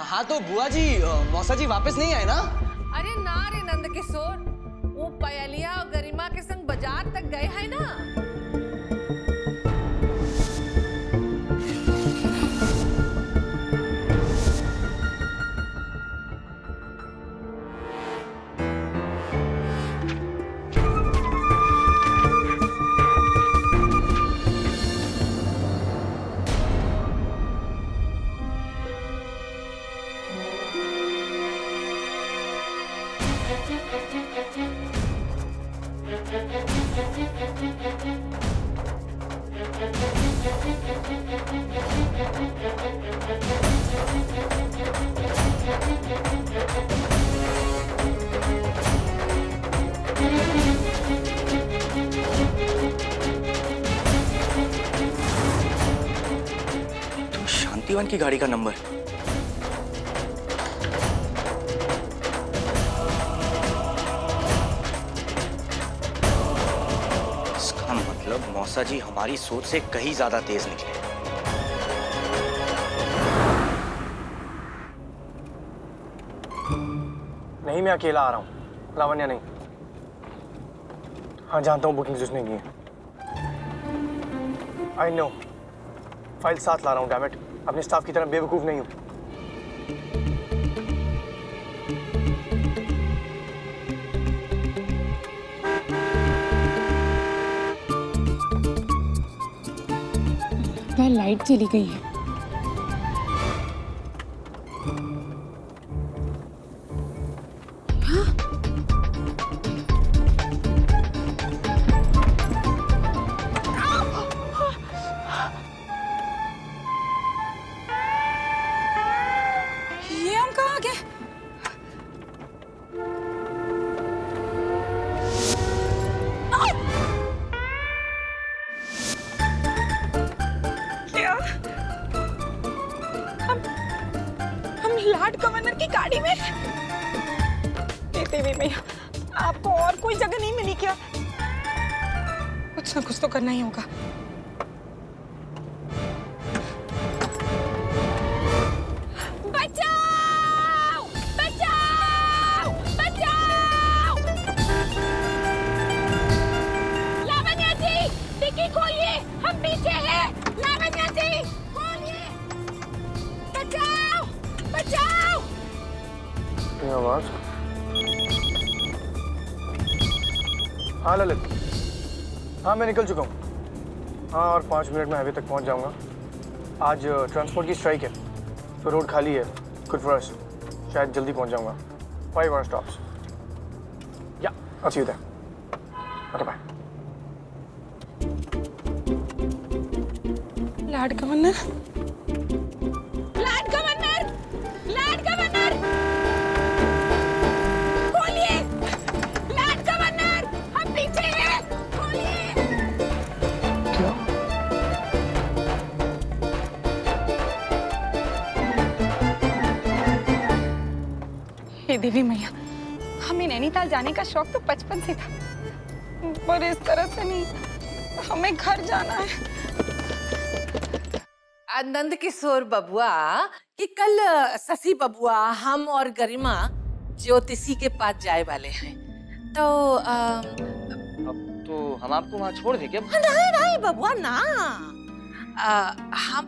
हाँ तो बुआ जी, मौसा जी वापस नहीं आए ना? अरे ना रे नंद किशोर, वो पयलिया और गरिमा के संग बाजार तक गए हैं ना। तो शांतिवन की गाड़ी का नंबर। इसका मतलब मौसा जी हमारी सोच से कहीं ज्यादा तेज निकले। नहीं, मैं अकेला आ रहा हूँ, लावण्या नहीं। हाँ जानता हूँ बुकिंग उसने की है। आई नो, फाइल साथ ला रहा हूँ, डैम इट। अपने स्टाफ की तरह बेवकूफ नहीं हूँ। लाइट चली गई है। ये हम कहाँ गए? क्या? हम लॉर्ड गवर्नर की गाड़ी में? देवी भैया, आपको और कोई जगह नहीं मिली क्या? कुछ ना कुछ तो करना ही होगा। बचाओ! बचाओ! बचाओ! लावण्या जी, डिक्की खोलिए, हम पीछे हैं। लावण्या जी, खोलिए! बचाओ! बचाओ! ये आवाज। हाँ ललित, हाँ मैं निकल चुका हूँ। हाँ, और 5 मिनट में हाईवे तक पहुँच जाऊँगा। आज ट्रांसपोर्ट की स्ट्राइक है, तो रोड खाली है। गुड फॉर अस, शायद जल्दी पहुँच जाऊँगा। 5 और स्टॉप्स। या, I'll see you there. Okay, bye. Lord governor, lord governor! Lord governor! खोलिए! Lord governor! हम पीछे हैं! खोलिए! क्या? हे देवी मैया, हमें नैनीताल जाने का शौक तो बचपन से था, पर इस तरह से नहीं। हमें घर जाना है। नंद किशोर बबुआ कि कल शशि बबुआ, हम और गरिमा ज्योतिषी के पास जाए वाले हैं, तो अब तो हम आपको वहाँ छोड़ दें क्या? नहीं नहीं बबुआ ना, हम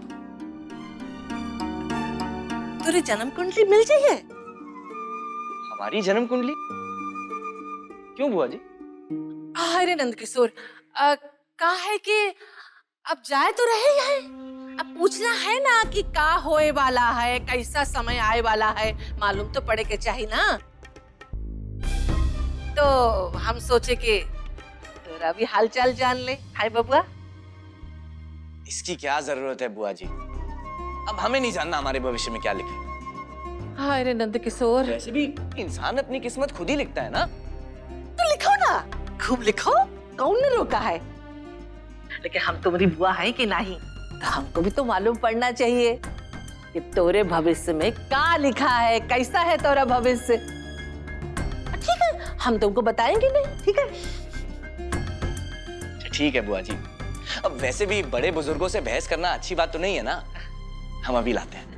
तुझे जन्म कुंडली मिल जाइए। हमारी जन्म कुंडली? क्यों बुआ जी? अरे नंद किशोर, कहा है कि अब जाए तो रहे ही है, अब पूछना है ना कि का होए वाला है, कैसा समय आए वाला है, मालूम तो पड़े के चाहिए ना। तो हम सोचे कि तेरा भी हालचाल जान ले। हाय बबुआ। इसकी क्या जरूरत है बुआ जी? अब हमें नहीं जानना हमारे भविष्य में क्या लिखा है। हाय रे नंद किशोर, वैसे भी इंसान अपनी किस्मत खुद ही लिखता है ना। तो लिखो ना, खूब लिखो, कौन ने रोका है। लेकिन हम तुम्हारी बुआ है कि नहीं, तो हमको भी तो मालूम पड़ना चाहिए कि तोरे भविष्य में क्या लिखा है, कैसा है तोरा भविष्य। ठीक है, हम तुमको बताएंगे नहीं, ठीक है? ठीक है बुआ जी। अब वैसे भी बड़े बुजुर्गों से बहस करना अच्छी बात तो नहीं है ना। हम अभी लाते हैं।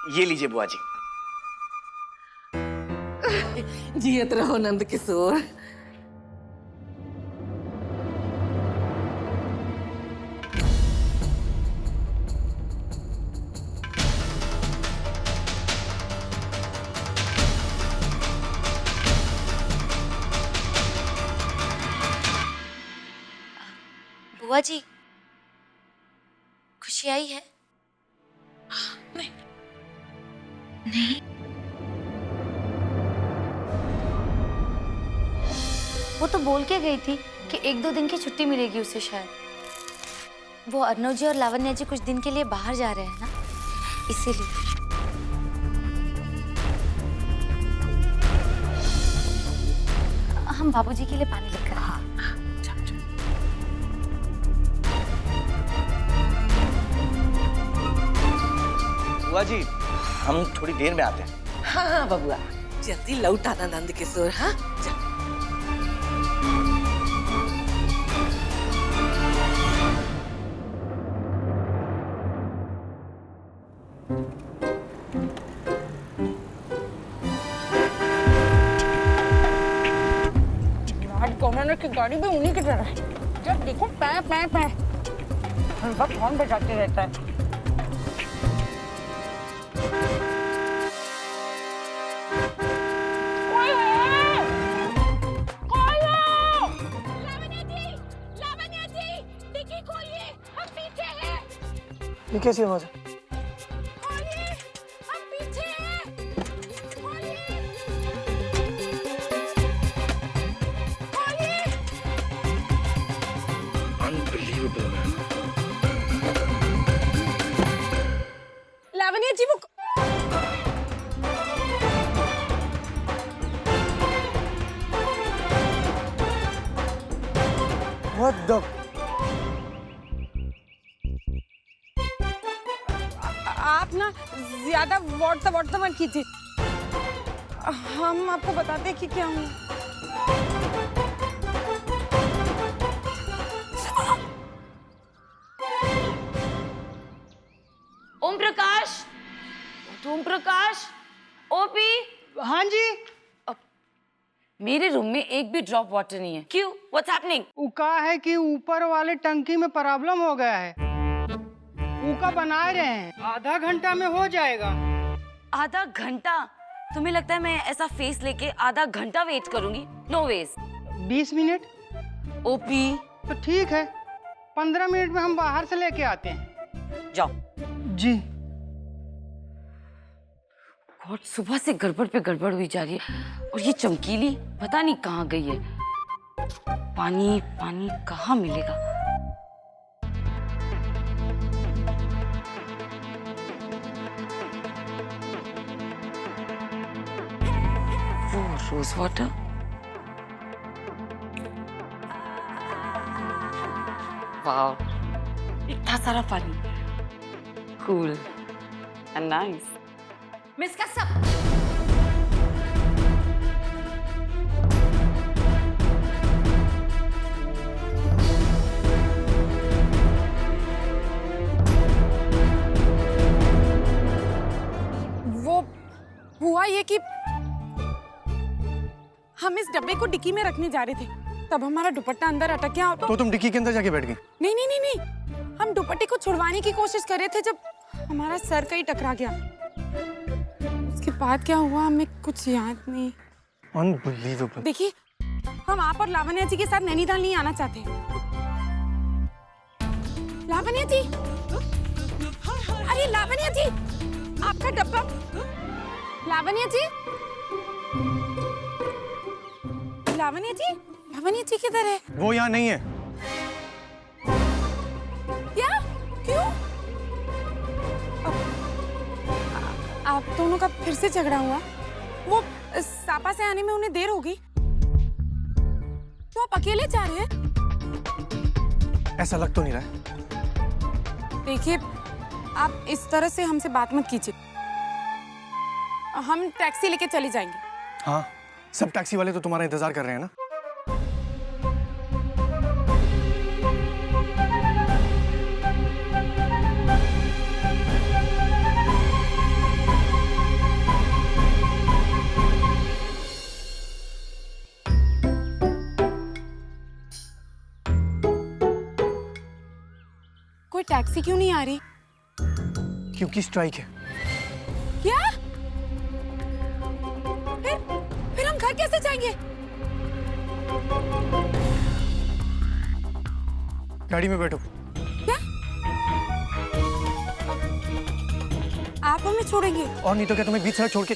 ये लीजिए बुआ जी। जियत रहो नंद किशोर। बुआ जी, खुशी आई है? नहीं। नहीं? वो तो बोल के गई थी कि 1-2 दिन की छुट्टी मिलेगी उसे शायद। वो अर्नव जी और लावण्या जी कुछ दिन के लिए बाहर जा रहे हैं ना, इसीलिए। हम बाबूजी के लिए पानी लेकर आए। बुआ जी हम थोड़ी देर में आते हैं। हाँ हाँ बबुआ, जल्दी लौट आना नंद किशोर। हाँ चल। गवर्नर की गाड़ी भी उन्हीं की तरह है। जब देखो पै पै पै हर वक्त हॉर्न बजाते रहता है। कोई है? कोई हो? लावण्या जी, डिक्की खोलिए, हम पीछे हैं। ये कैसी आवाज है? खोलिए, हम पीछे हैं। खोलिए। Unbelievable, man. लावण्या जी वो What the? आप ना ज्यादा व्हाट्सएप मत कीजिए। हम आपको बताते कि क्या हुआ। ओम प्रकाश, ओम प्रकाश, ओपी। हाँ जी। मेरे रूम में एक भी ड्रॉप वाटर नहीं है। क्यों? What's happening? उका है कि ऊपर वाले टंकी में प्रॉब्लम हो गया है। उका बना रहे हैं, आधा घंटा में हो जाएगा। आधा घंटा? तुम्हें लगता है मैं ऐसा फेस लेके आधा घंटा वेट करूंगी? No veg. 20 मिनट? ओपी तो ठीक है, 15 मिनट में हम बाहर से लेके आते हैं। जाओ। जी। गॉड, सुबह से गड़बड़ पे गड़बड़ हुई जा रही है। और ये चमकीली पता नहीं कहाँ गई है। पानी पानी कहाँ मिलेगा? वो रोज वाटर। वाओ, इतना सारा पानी। Cool and nice. Miss Kashyap, वो हुआ ये कि हम इस डब्बे को डिक्की में रखने जा रहे थे, तब हमारा दुपट्टा अंदर अटक गया। तो तुम डिक्की के अंदर जाके बैठ गई? नहीं नहीं नहीं नहीं, हम दुपट्टे को छुड़वाने की कोशिश कर रहे थे जब हमारा सर कहीं टकरा गया। उसके बाद क्या हुआ हमें कुछ याद नहीं। Unbelievable. देखिए, हम आप और लावण्या जी के साथ नैनीताल नहीं आना चाहते। लावण्या जी, अरे लावण्या जी, आपका डब्बा। लावण्या जी, लावण्या जी, लावण्या जी किधर है? वो यहाँ नहीं है। क्या? क्यों? आप दोनों का फिर से झगड़ा हुआ? वो सापा से आने में उन्हें देर होगी, तो आप अकेले जा रहे हैं? ऐसा लग तो नहीं रहा है। देखिए, आप इस तरह से हमसे बात मत कीजिए। हम टैक्सी लेके चले जाएंगे। हाँ, सब टैक्सी वाले तो तुम्हारा इंतजार कर रहे हैं ना। टैक्सी क्यों नहीं आ रही? क्योंकि स्ट्राइक है। क्या? फिर हम घर कैसे जाएंगे? गाड़ी में बैठो। क्या? आप हमें छोड़ेंगे? और नहीं तो क्या तुम्हें बीच सड़क छोड़ के।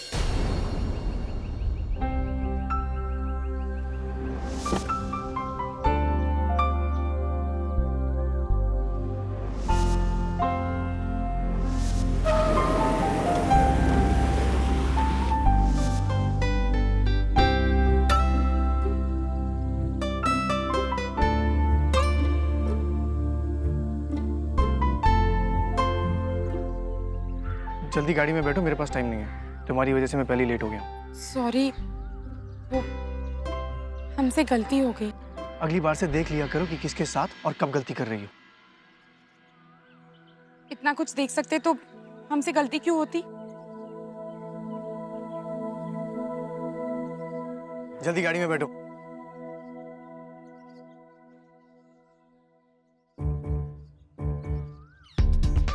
जल्दी गाड़ी में बैठो, मेरे पास टाइम नहीं है। तुम्हारी वजह से मैं पहले लेट हो गया। सॉरी, वो हमसे गलती हो गई। अगली बार से देख लिया करो कि किसके साथ और कब गलती कर रही हो। इतना कुछ देख सकते तो हमसे गलती क्यों होती? जल्दी गाड़ी में बैठो।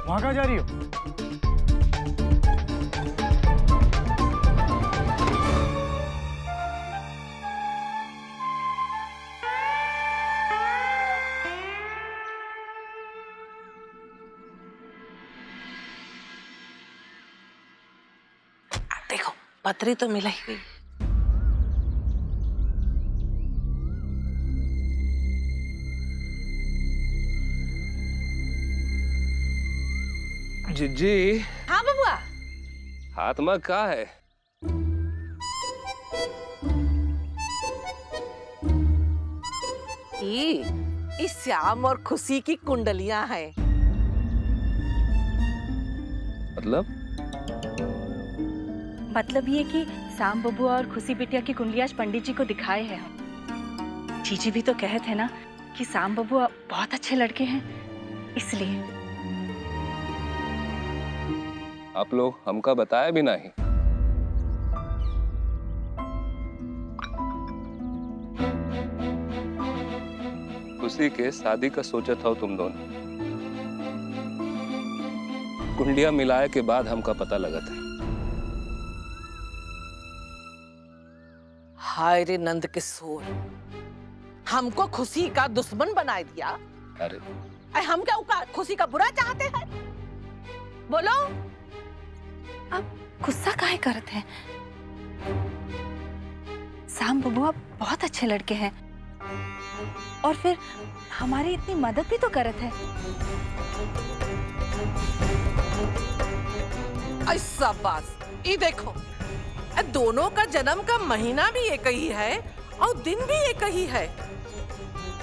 वहां कहाँ जा रही हो? देखो पत्री तो मिला ही गई। जिज्जी, हाँ बबुआ। हाथ में क्या है? इस श्याम और खुशी की कुंडलियां हैं। मतलब ये कि शाम बबुआ और खुशी बिटिया की कुंडली आज पंडित जी को दिखाए हैं हम। जीजी भी तो कहे थे ना कि शाम बबुआ बहुत अच्छे लड़के हैं, इसलिए। आप लोग हमका बताया भी नहीं। खुशी के शादी का सोचा था तुम दोनों। कुंडिया मिलाए के बाद हमका पता लगा था। हाय रे नंद किशोर, हमको खुशी का दुश्मन बना दिया। अरे हम क्या खुशी का बुरा चाहते हैं? बोलो। आप गुस्सा काहे करते हैं? शाम बबुआ बहुत अच्छे लड़के हैं और फिर हमारी इतनी मदद भी तो करत है। ऐसा बात, ये देखो दोनों का जन्म का महीना भी एक ही है और दिन भी एक ही है।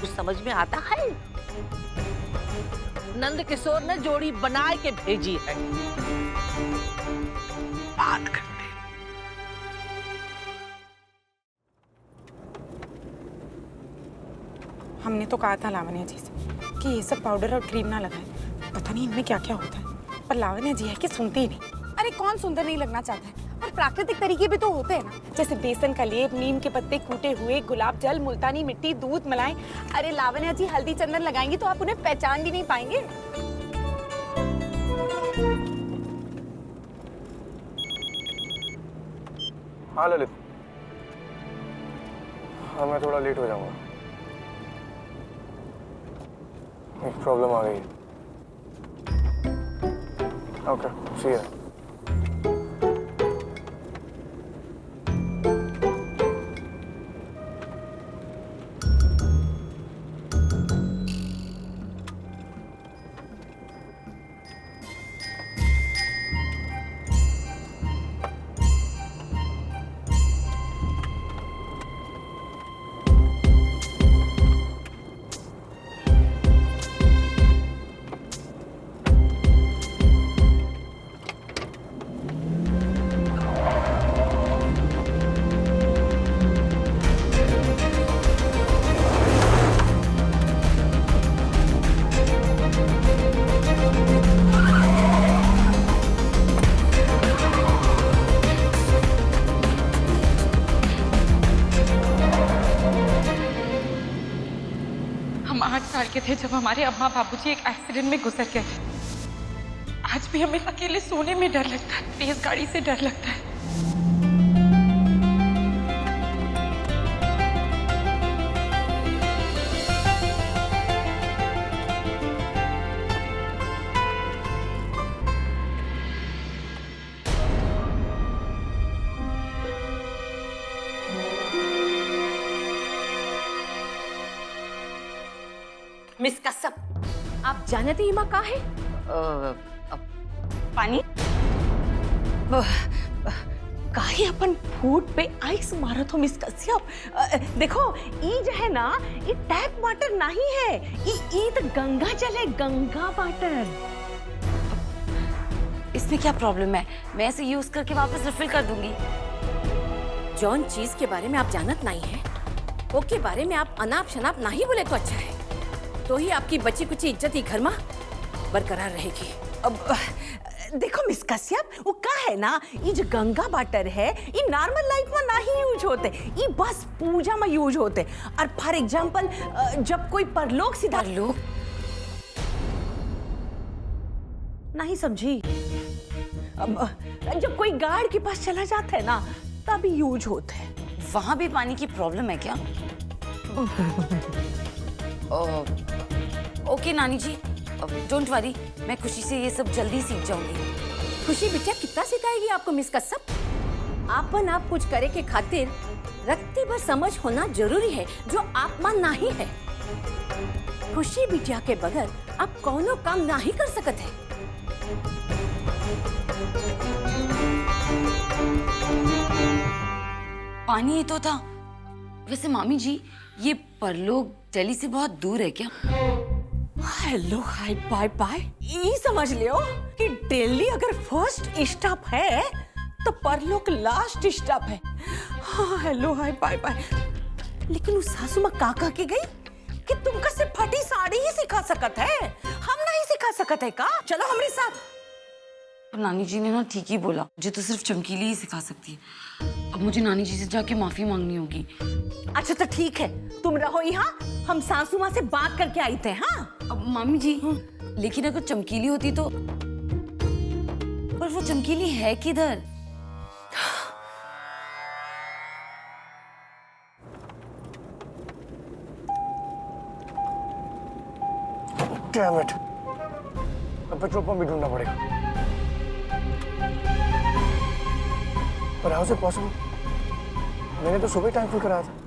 कुछ समझ में आता है? नंद किशोर ने जोड़ी बनाए के भेजी है। बात करते। हमने तो कहा था लावण्या जी से कि ये सब पाउडर और क्रीम ना लगाएं। पता नहीं इनमें क्या क्या होता है, पर लावण्या जी है कि सुनते ही नहीं। अरे कौन सुंदर नहीं लगना चाहता है? और प्राकृतिक तरीके भी तो होते हैं ना, जैसे बेसन का लेप, नीम के पत्ते कूटे हुए, गुलाब जल, मुल्तानी मिट्टी, दूध, मलाई। अरे लावण्या जी हल्दी चंदन लगाएंगी तो आप उन्हें पहचान भी नहीं पाएंगे। हाँ ललित, हाँ मैं थोड़ा लेट हो जाऊंगा, एक प्रॉब्लम आ गई है। Okay, C you. 8 साल के थे जब हमारे अम्मा बाबूजी एक एक्सीडेंट में गुजर गए थे। आज भी हमें अकेले सोने में डर लगता है, तेज गाड़ी से डर लगता है। मिस कसम, आप जानते ईमा कहाँ है? पानी काहे अपन फूड पे आइस मारत हो मिस कश्यप। देखो ई जो है ना, ई टैप वाटर नहीं है, ई तो गंगा जल है, गंगा वाटर। इसमें क्या प्रॉब्लम है? मैं इसे यूज करके वापस रिफिल कर दूंगी। जौन चीज के बारे में आप जानत नहीं है, वो के बारे में आप अनाप शनाप नहीं बोले तो अच्छा है, तो ही आपकी बची कुछ इज्जत ही घर में बरकरार रहेगी। अब देखो मिस कश्यप, वो का है ना, ये जो गंगा वाटर है, ये नॉर्मल लाइफ में नहीं यूज होते, ये बस पूजा में यूज होते। और फॉर एग्जांपल जब कोई परलोक सीधा परलोक नहीं समझी, अब जब कोई गार्ड के पास चला जाता है ना, तब यूज होते हैं। वहां भी पानी की प्रॉब्लम है क्या? ओके नानी जी, डोंट वरी, मैं खुशी से ये सब जल्दी सीख जाऊंगी। खुशी बिटिया कितना सिखाएगी आपको मिस कश्यप? आपन आप कुछ करे के खातिर रत्ती भर समझ होना जरूरी है, जो आप में नहीं है। खुशी बिटिया के बगैर आप कोनो काम नहीं कर सकते हैं। पानी ही तो था। वैसे मामी जी, ये परलोक दिल्ली से बहुत दूर है क्या? हेलो हाय बाय बाय, ये समझ लियो कि दिल्ली अगर फर्स्ट स्टॉप है तो परलोक लास्ट स्टॉप है। हाँ हेलो हाय बाय बाय। लेकिन उस सासू माँ काका के गई कि तुमका सिर्फ फटी साड़ी ही सिखा सकत है, हम नहीं सिखा सकत है का? चलो हमारे साथ। नानी जी ने ना ठीक ही बोला, मुझे तो सिर्फ चमकीली ही सिखा सकती है। अब मुझे नानी जी से जाके माफी मांगनी होगी। अच्छा तो ठीक है, तुम रहो यहाँ, हम सासू माँ से बात करके आई थे। हाँ अब मामी जी, लेकिन अगर चमकीली होती तो, पर वो चमकीली है किधर? Damn it. अब पेट्रोल पंप भी ढूंढना पड़ेगा। पर हाउ इज इट पॉसिबल? मैंने तो सुबह टैंक फुल कराया था।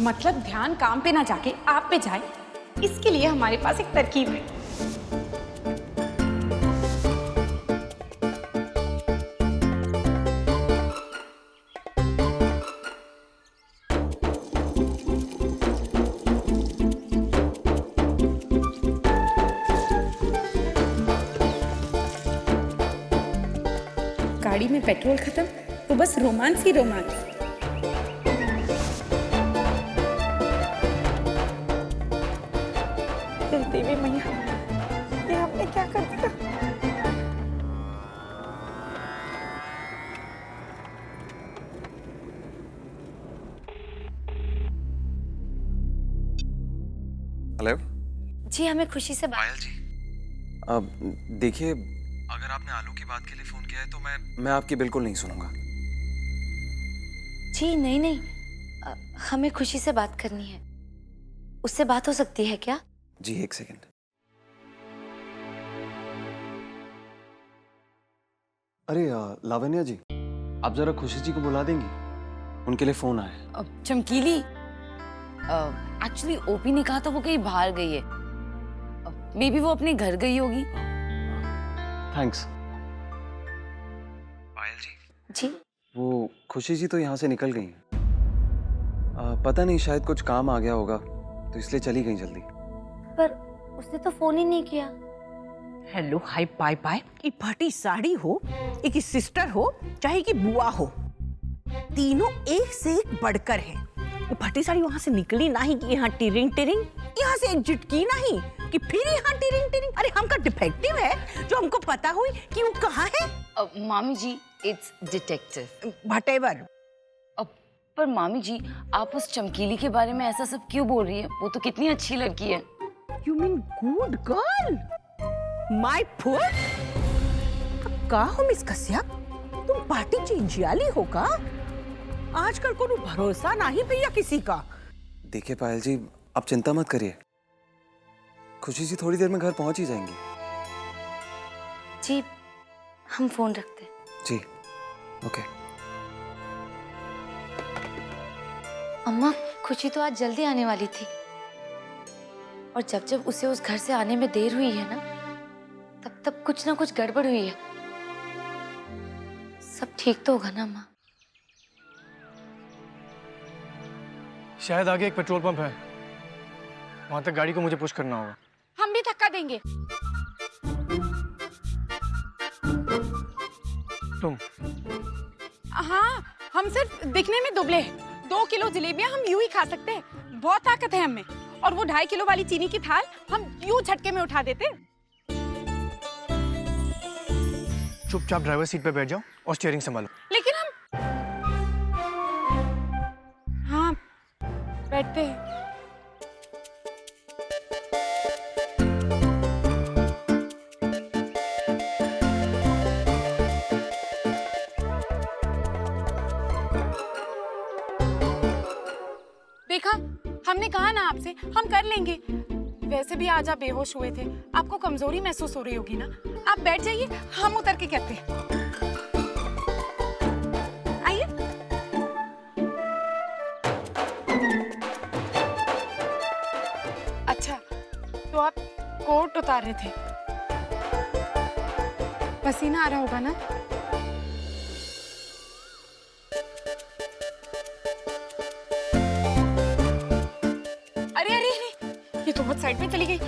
मतलब ध्यान काम पे ना जाके आप पे जाए, इसके लिए हमारे पास एक तरकीब है। गाड़ी में पेट्रोल खत्म तो बस रोमांस ही रोमांस। देवी मैया, ये आपने क्या कर दिया? हेलो जी, हमें खुशी से बात। पायल जी, अब देखिए, अगर आपने आलू की बात के लिए फोन किया है तो मैं आपकी बिल्कुल नहीं सुनूंगा। जी नहीं नहीं, हमें खुशी से बात करनी है। उससे बात हो सकती है क्या? जी एक सेकंड। अरे लावण्या जी, आप जरा खुशी जी को बुला देंगी, उनके लिए फोन आया है। चमकीली, एक्चुअली ओपी ने कहा था वो कहीं बाहर गई है। मे बी वो अपने घर गई होगी। थैंक्स। पायल जी। जी वो खुशी जी तो यहाँ से निकल गई हैं। पता नहीं, शायद कुछ काम आ गया होगा तो इसलिए चली गई जल्दी। पर उसने तो फोन ही नहीं किया। Hello hi bye bye. ये फटी साड़ी हो, एक सिस्टर हो, चाहे कि बुआ हो, तीनों एक से एक बढ़कर है। ये फटी साड़ी वहां से निकली नहीं कि यहाँ टिरिंग टिरिंग, यहाँ से एग्जिट की नहीं कि फिर यहाँ टिरिंग टिरिंग। अरे हमका डिफेक्टिव है जो हमको पता हुई कि वो कहाँ है। मामी जी, इट्स डिटेक्टिव। व्हाटएवर। पर मामी जी, आप उस चमकीली के बारे में ऐसा सब क्यों बोल रही है? वो तो कितनी अच्छी लड़की है। You mean good girl? My foot? का हो मिस कश्यप, तुम पार्टी चिंचियाली हो का? आजकल कोनो भरोसा नहीं भैया किसी का। देखिए पायल जी, आप चिंता मत करिए, खुशी जी थोड़ी देर में घर पहुंच ही जाएंगी। जी हम फोन रखते हैं। जी ओके। अम्मा, खुशी तो आज जल्दी आने वाली थी, और जब जब उसे उस घर से आने में देर हुई है ना, तब तब कुछ ना कुछ गड़बड़ हुई है। सब ठीक तो होगा ना अम्मा? शायद आगे एक पेट्रोल पंप है, वहां तक गाड़ी को मुझे पुश करना होगा। हम भी धक्का देंगे। तुम? हाँ, हम सिर्फ दिखने में दुबले हैं। 2 किलो जलेबियां हम यूं ही खा सकते हैं, बहुत ताकत है हमें। और वो 2.5 किलो वाली चीनी की थाल हम यूं झटके में उठा देते। चुपचाप ड्राइवर सीट पे बैठ जाओ और स्टीयरिंग संभालो। लेकिन हम, हाँ बैठते हैं। देखा, हमने कहा ना आपसे, हम कर लेंगे। वैसे भी आज आप बेहोश हुए थे, आपको कमजोरी महसूस हो रही होगी ना। आप बैठ जाइए, हम उतर के कहते हैं। आइए। अच्छा, तो आप कोट उतार रहे थे, पसीना आ रहा होगा ना? ये तो बहुत साइड में चली गई।